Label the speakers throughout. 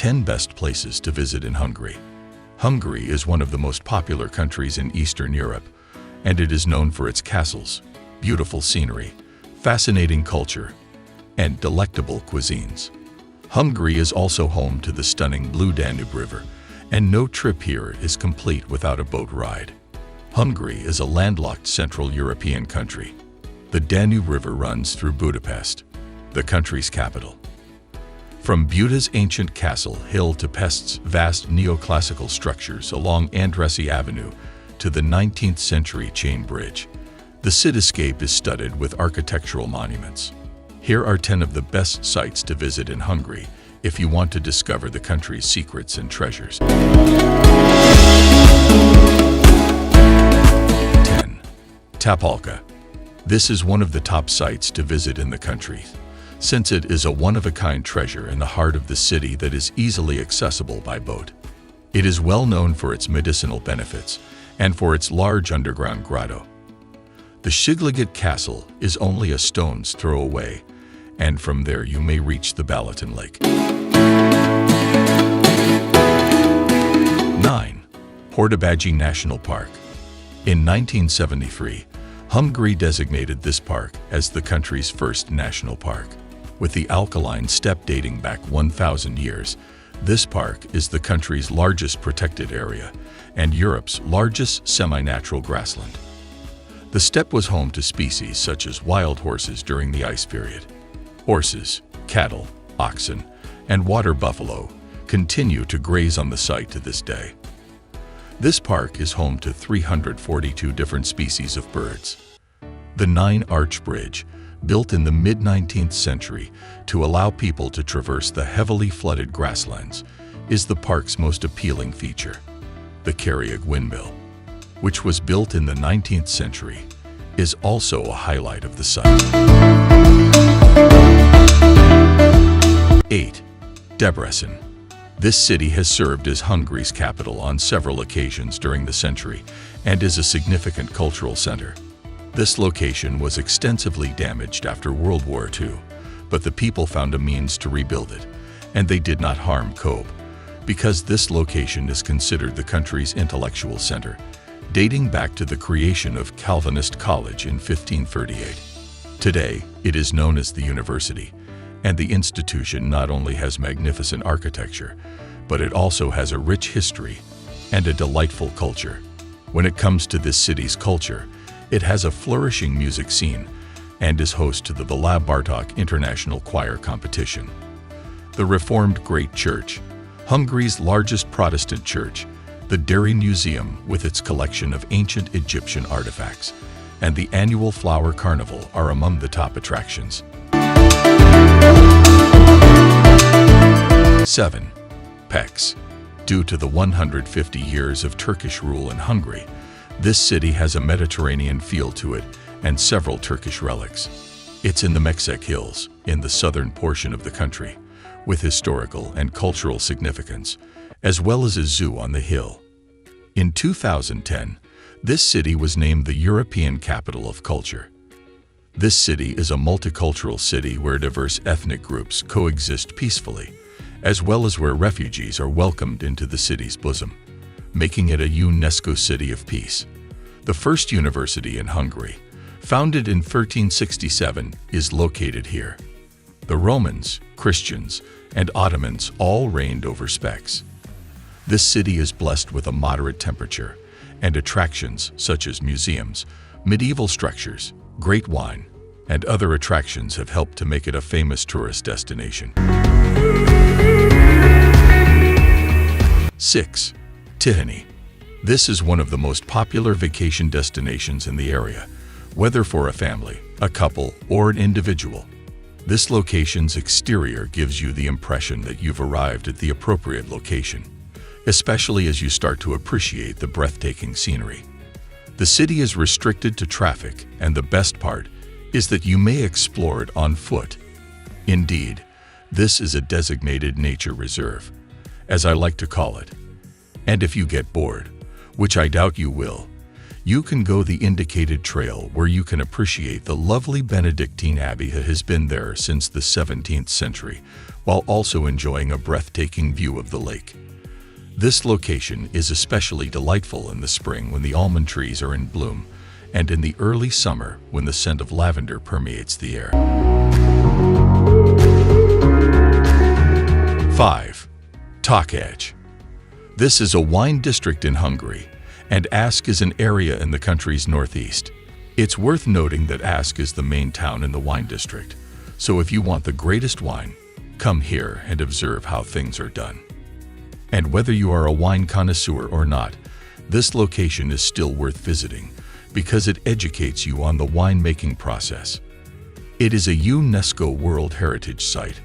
Speaker 1: 10 best places to visit in Hungary. Hungary is one of the most popular countries in Eastern Europe, and it is known for its castles, beautiful scenery, fascinating culture, and delectable cuisines. Hungary is also home to the stunning Blue Danube River, and no trip here is complete without a boat ride. Hungary is a landlocked Central European country. The Danube River runs through Budapest, the country's capital. From Buda's ancient castle hill to Pest's vast neoclassical structures along Andressy Avenue to the 19th century chain bridge, the cityscape is studded with architectural monuments. Here are 10 of the best sites to visit in Hungary if you want to discover the country's secrets and treasures. 10. Tapolca. This is one of the top sites to visit in the country, since it is a one-of-a-kind treasure in the heart of the city that is easily accessible by boat. It is well known for its medicinal benefits and for its large underground grotto. The Szigliget Castle is only a stone's throw away, and from there you may reach the Balaton Lake. 9. Portobágy National Park. In 1973, Hungary designated this park as the country's first national park. With the alkaline steppe dating back 1,000 years, this park is the country's largest protected area and Europe's largest semi-natural grassland. The steppe was home to species such as wild horses during the ice period. Horses, cattle, oxen, and water buffalo continue to graze on the site to this day. This park is home to 342 different species of birds. The Nine-Arch Bridge, built in the mid-19th century to allow people to traverse the heavily flooded grasslands, is the park's most appealing feature. The Carriag Windmill, which was built in the 19th century, is also a highlight of the site. 8. Debrecen. This city has served as Hungary's capital on several occasions during the century and is a significant cultural center. This location was extensively damaged after World War II, but the people found a means to rebuild it, and they did not harm Kobe, because this location is considered the country's intellectual center, dating back to the creation of Calvinist College in 1538. Today, it is known as the university, and the institution not only has magnificent architecture, but it also has a rich history and a delightful culture. When it comes to this city's culture, it has a flourishing music scene and is host to the Béla Bartók International Choir Competition. The Reformed Great Church, Hungary's largest Protestant church, the Dairy Museum with its collection of ancient Egyptian artifacts, and the annual Flower Carnival are among the top attractions. 7. Pécs. Due to the 150 years of Turkish rule in Hungary, this city has a Mediterranean feel to it and several Turkish relics. It's in the Mecsek Hills, in the southern portion of the country, with historical and cultural significance, as well as a zoo on the hill. In 2010, this city was named the European Capital of Culture. This city is a multicultural city where diverse ethnic groups coexist peacefully, as well as where refugees are welcomed into the city's bosom, making it a UNESCO City of Peace. The first university in Hungary, founded in 1367, is located here. The Romans, Christians, and Ottomans all reigned over Pécs. This city is blessed with a moderate temperature, and attractions such as museums, medieval structures, great wine, and other attractions have helped to make it a famous tourist destination. 6. Tihany. This is one of the most popular vacation destinations in the area, whether for a family, a couple, or an individual. This location's exterior gives you the impression that you've arrived at the appropriate location, especially as you start to appreciate the breathtaking scenery. The city is restricted to traffic, and the best part is that you may explore it on foot. Indeed, this is a designated nature reserve, as I like to call it. And if you get bored, which I doubt you will, You can go the indicated trail where you can appreciate the lovely Benedictine Abbey that has been there since the 17th century, while also enjoying a breathtaking view of the lake. This location is especially delightful in the spring when the almond trees are in bloom, and in the early summer when the scent of lavender permeates the air. 5. Takács. This is a wine district in Hungary, and Ask is an area in the country's northeast. It's worth noting that Ask is the main town in the wine district, so if you want the greatest wine, come here and observe how things are done. And whether you are a wine connoisseur or not, this location is still worth visiting because it educates you on the winemaking process. It is a UNESCO World Heritage Site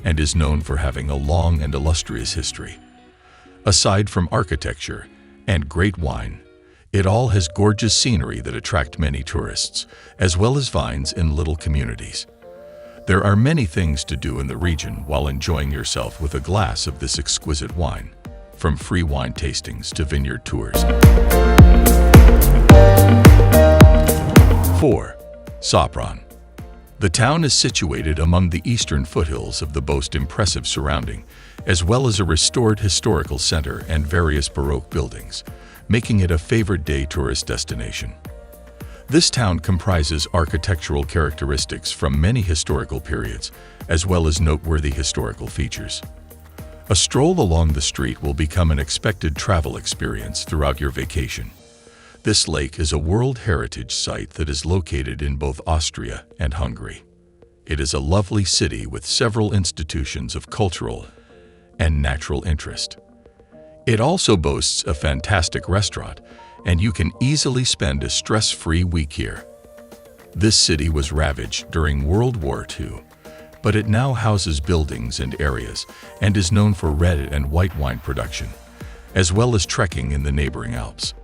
Speaker 1: and is known for having a long and illustrious history. Aside from architecture and great wine, it all has gorgeous scenery that attract many tourists, as well as vines in little communities. There are many things to do in the region while enjoying yourself with a glass of this exquisite wine, from free wine tastings to vineyard tours. 4. Sopron. The town is situated among the eastern foothills of the most impressive surrounding, as well as a restored historical center and various Baroque buildings, making it a favorite day tourist destination. This town comprises architectural characteristics from many historical periods, as well as noteworthy historical features. A stroll along the street will become an expected travel experience throughout your vacation. This lake is a World Heritage Site that is located in both Austria and Hungary. It is a lovely city with several institutions of cultural and natural interest. It also boasts a fantastic restaurant, and you can easily spend a stress-free week here. This city was ravaged during World War II, but it now houses buildings and areas and is known for red and white wine production, as well as trekking in the neighboring Alps.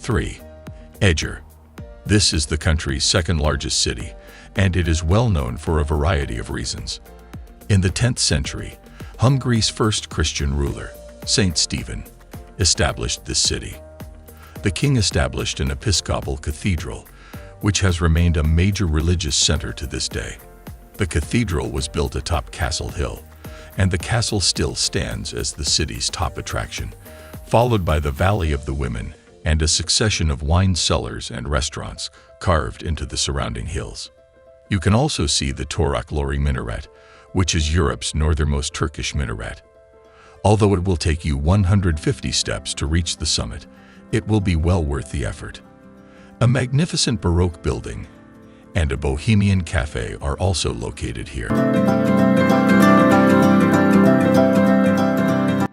Speaker 1: 3. Eger. This is the country's second largest city, and it is well known for a variety of reasons. In the 10th century, Hungary's first Christian ruler, Saint Stephen, established this city. The king established an episcopal cathedral, which has remained a major religious center to this day. The cathedral was built atop Castle Hill, and the castle still stands as the city's top attraction, followed by the Valley of the Women and a succession of wine cellars and restaurants carved into the surrounding hills. You can also see the Toraklori minaret, which is Europe's northernmost Turkish minaret. Although it will take you 150 steps to reach the summit, it will be well worth the effort. A magnificent Baroque building and a Bohemian cafe are also located here.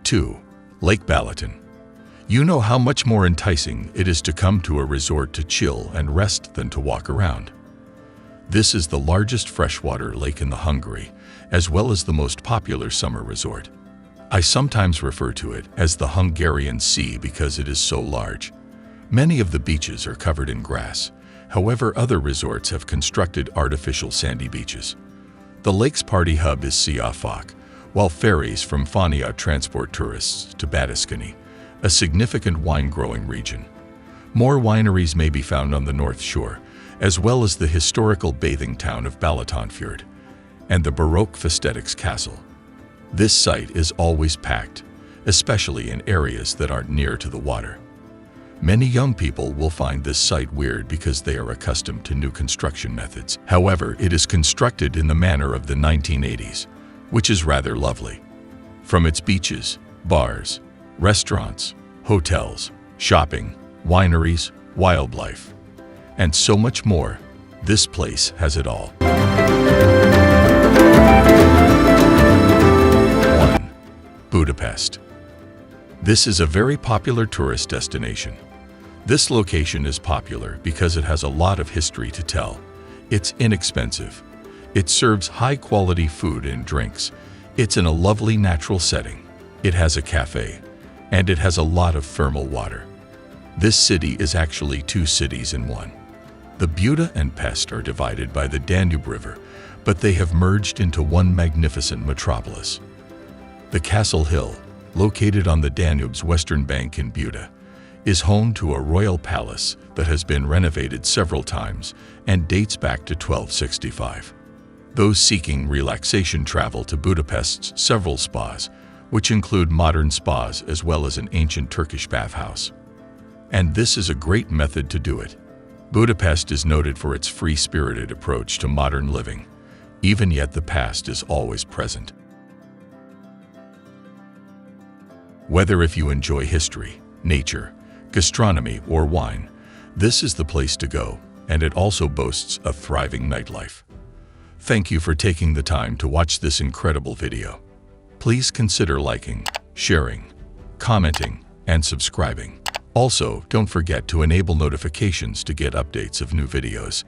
Speaker 1: 2. Lake Balaton. You know how much more enticing it is to come to a resort to chill and rest than to walk around. This is the largest freshwater lake in Hungary, as well as the most popular summer resort. I sometimes refer to it as the Hungarian Sea because it is so large. Many of the beaches are covered in grass. However, other resorts have constructed artificial sandy beaches. The lake's party hub is Siafok, while ferries from Fania transport tourists to Badaskani, a significant wine-growing region. More wineries may be found on the North Shore, as well as the historical bathing town of Balatonfjord and the Baroque Festetics Castle. This site is always packed, especially in areas that aren't near to the water. Many young people will find this site weird because they are accustomed to new construction methods. However, it is constructed in the manner of the 1980s, which is rather lovely. From its beaches, bars, restaurants, hotels, shopping, wineries, wildlife, and so much more, this place has it all. 1. Budapest. This is a very popular tourist destination. This location is popular because it has a lot of history to tell. It's inexpensive. It serves high-quality food and drinks. It's in a lovely natural setting. It has a cafe, and it has a lot of thermal water. This city is actually two cities in one. The Buda and Pest are divided by the Danube River, but they have merged into one magnificent metropolis. The Castle Hill, located on the Danube's western bank in Buda, is home to a royal palace that has been renovated several times and dates back to 1265. Those seeking relaxation travel to Budapest's several spas, which include modern spas as well as an ancient Turkish bathhouse. And this is a great method to do it. Budapest is noted for its free-spirited approach to modern living. Even yet, the past is always present. Whether if you enjoy history, nature, gastronomy, or wine, this is the place to go, and it also boasts a thriving nightlife. Thank you for taking the time to watch this incredible video. Please consider liking, sharing, commenting, and subscribing. Also, don't forget to enable notifications to get updates of new videos.